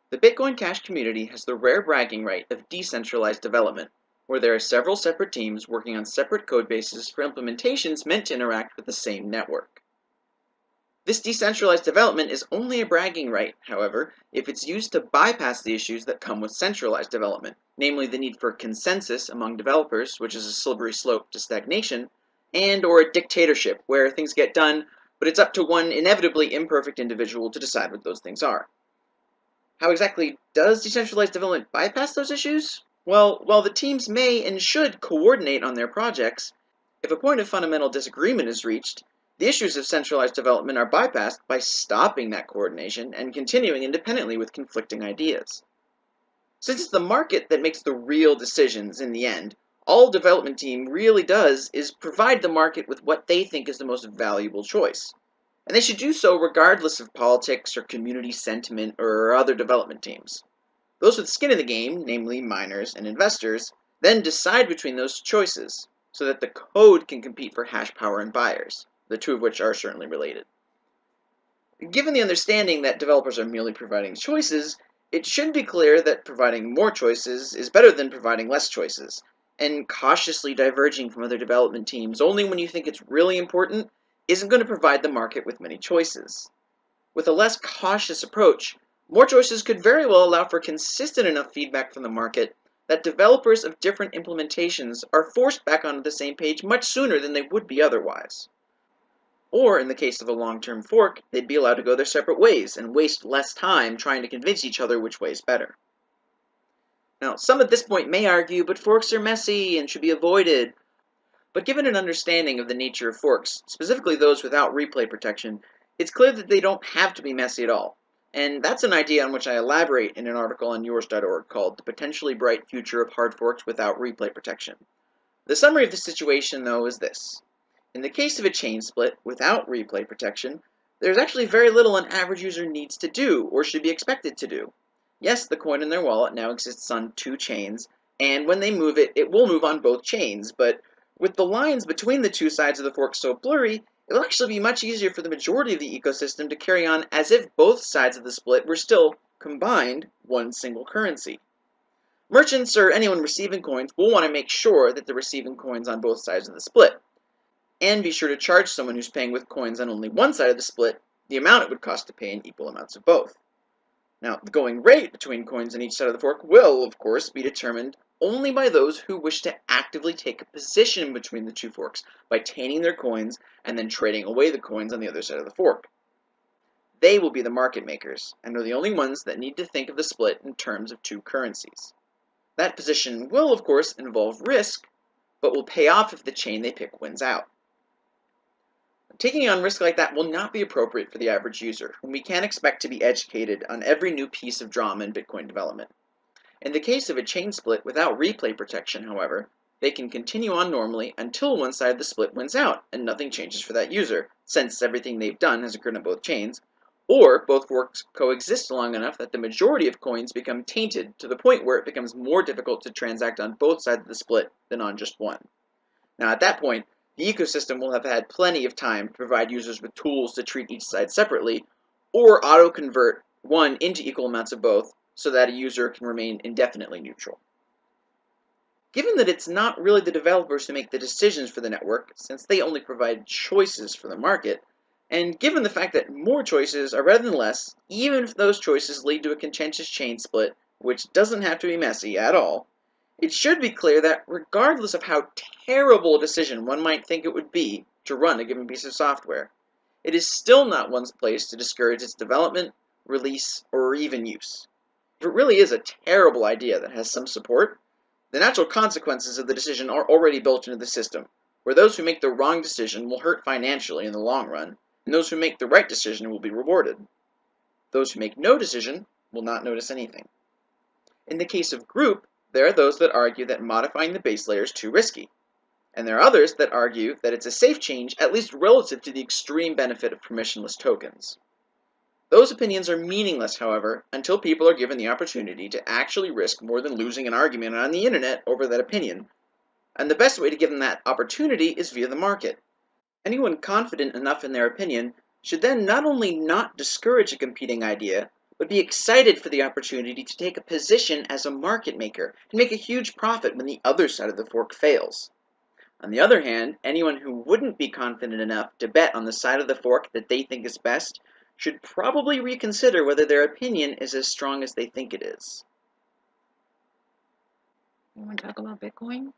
The Bitcoin Cash community has the rare bragging right of decentralized development, where there are several separate teams working on separate code bases for implementations meant to interact with the same network. This decentralized development is only a bragging right, however, if it's used to bypass the issues that come with centralized development, namely the need for consensus among developers, which is a slippery slope to stagnation, and/or a dictatorship, where things get done, but it's up to one inevitably imperfect individual to decide what those things are. How exactly does decentralized development bypass those issues? Well, while the teams may and should coordinate on their projects, if a point of fundamental disagreement is reached, the issues of centralized development are bypassed by stopping that coordination and continuing independently with conflicting ideas. Since it's the market that makes the real decisions in the end, all development team really does is provide the market with what they think is the most valuable choice. And they should do so regardless of politics or community sentiment or other development teams. Those with skin in the game, namely miners and investors, then decide between those choices, so that the code can compete for hash power and buyers, the two of which are certainly related. Given the understanding that developers are merely providing choices, it should be clear that providing more choices is better than providing less choices, and cautiously diverging from other development teams only when you think it's really important isn't going to provide the market with many choices. With a less cautious approach, more choices could very well allow for consistent enough feedback from the market that developers of different implementations are forced back onto the same page much sooner than they would be otherwise. Or, in the case of a long-term fork, they'd be allowed to go their separate ways and waste less time trying to convince each other which way is better. Now, some at this point may argue, but forks are messy and should be avoided. But given an understanding of the nature of forks, specifically those without replay protection, it's clear that they don't have to be messy at all. And that's an idea on which I elaborate in an article on yours.org called The Potentially Bright Future of Hard Forks Without Replay Protection. The summary of the situation, though, is this. In the case of a chain split without replay protection, there's actually very little an average user needs to do or should be expected to do. Yes, the coin in their wallet now exists on two chains, and when they move it, it will move on both chains, but with the lines between the two sides of the fork so blurry, it will actually be much easier for the majority of the ecosystem to carry on as if both sides of the split were still, combined, one single currency. Merchants or anyone receiving coins will want to make sure that they're receiving coins on both sides of the split, and be sure to charge someone who's paying with coins on only one side of the split the amount it would cost to pay in equal amounts of both. Now, the going rate between coins on each side of the fork will, of course, be determined only by those who wish to actively take a position between the two forks by taining their coins and then trading away the coins on the other side of the fork. They will be the market makers, and are the only ones that need to think of the split in terms of two currencies. That position will, of course, involve risk, but will pay off if the chain they pick wins out. Taking on risk like that will not be appropriate for the average user, whom we can't expect to be educated on every new piece of drama in Bitcoin development. In the case of a chain split without replay protection, however, they can continue on normally until one side of the split wins out and nothing changes for that user, since everything they've done has occurred on both chains, or both forks coexist long enough that the majority of coins become tainted to the point where it becomes more difficult to transact on both sides of the split than on just one. Now, at that point, the ecosystem will have had plenty of time to provide users with tools to treat each side separately, or auto-convert one into equal amounts of both, so that a user can remain indefinitely neutral. Given that it's not really the developers who make the decisions for the network, since they only provide choices for the market, and given the fact that more choices are better than less, even if those choices lead to a contentious chain split, which doesn't have to be messy at all, it should be clear that regardless of how terrible a decision one might think it would be to run a given piece of software, it is still not one's place to discourage its development, release, or even use. If it really is a terrible idea that has some support, the natural consequences of the decision are already built into the system, where those who make the wrong decision will hurt financially in the long run, and those who make the right decision will be rewarded. Those who make no decision will not notice anything. In the case of group, there are those that argue that modifying the base layer is too risky, and there are others that argue that it's a safe change, at least relative to the extreme benefit of permissionless tokens. Those opinions are meaningless, however, until people are given the opportunity to actually risk more than losing an argument on the internet over that opinion, and the best way to give them that opportunity is via the market. Anyone confident enough in their opinion should then not only not discourage a competing idea, would be excited for the opportunity to take a position as a market maker and make a huge profit when the other side of the fork fails. On the other hand, anyone who wouldn't be confident enough to bet on the side of the fork that they think is best should probably reconsider whether their opinion is as strong as they think it is. You want to talk about Bitcoin?